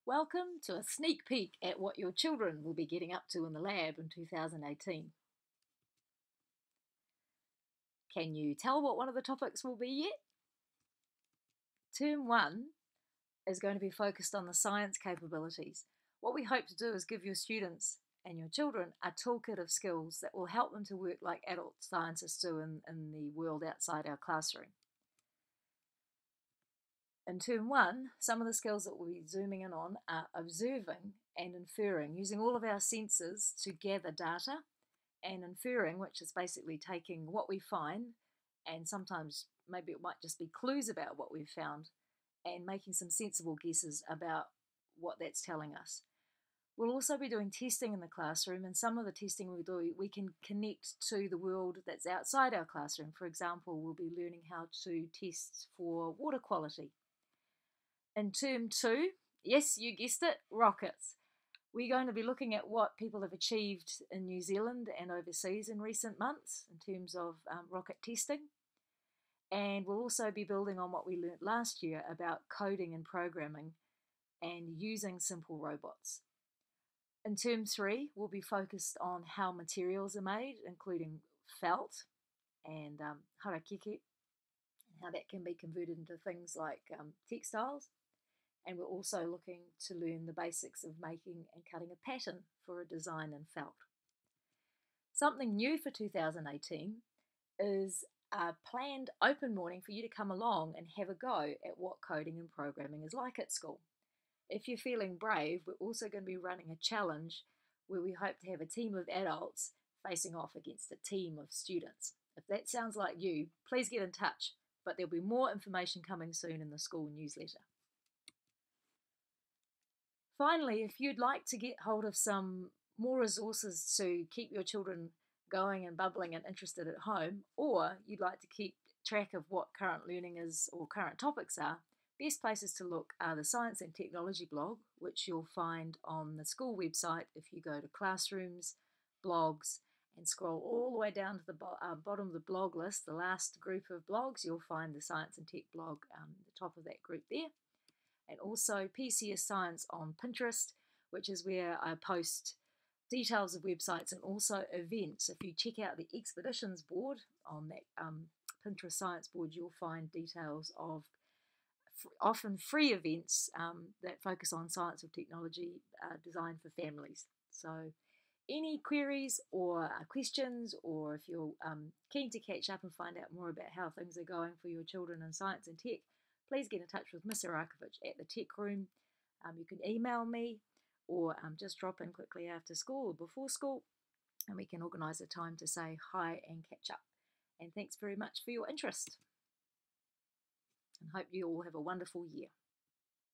Welcome to a sneak peek at what your children will be getting up to in the lab in 2018. Can you tell what one of the topics will be yet? Term 1 is going to be focused on the science capabilities. What we hope to do is give your students and your children a toolkit of skills that will help them to work like adult scientists do in the world outside our classroom. In term 1, some of the skills that we'll be zooming in on are observing and inferring, using all of our senses to gather data, and inferring, which is basically taking what we find, and sometimes maybe it might just be clues about what we've found, and making some sensible guesses about what that's telling us. We'll also be doing testing in the classroom, and some of the testing we'll do, we can connect to the world that's outside our classroom. For example, we'll be learning how to test for water quality. In term 2, yes, you guessed it, rockets. We're going to be looking at what people have achieved in New Zealand and overseas in recent months in terms of rocket testing. And we'll also be building on what we learnt last year about coding and programming and using simple robots. In term 3, we'll be focused on how materials are made, including felt and harakeke, and how that can be converted into things like textiles. And we're also looking to learn the basics of making and cutting a pattern for a design in felt. Something new for 2018 is a planned open morning for you to come along and have a go at what coding and programming is like at school. If you're feeling brave, we're also going to be running a challenge where we hope to have a team of adults facing off against a team of students. If that sounds like you, please get in touch, but there'll be more information coming soon in the school newsletter. Finally, if you'd like to get hold of some more resources to keep your children going and bubbling and interested at home, or you'd like to keep track of what current learning is or current topics are, best places to look are the Science and Technology blog, which you'll find on the school website if you go to classrooms, blogs, and scroll all the way down to the bottom of the blog list, the last group of blogs, you'll find the Science and Tech blog, the top of that group there. And also PCS Science on Pinterest, which is where I post details of websites and also events. If you check out the expeditions board on that Pinterest Science board, you'll find details of often free events that focus on science or technology designed for families. So any queries or questions, or if you're keen to catch up and find out more about how things are going for your children in science and tech, please get in touch with Miss Arakovich at the Tech Room. You can email me or just drop in quickly after school or before school, and we can organise a time to say hi and catch up. And thanks very much for your interest, and hope you all have a wonderful year.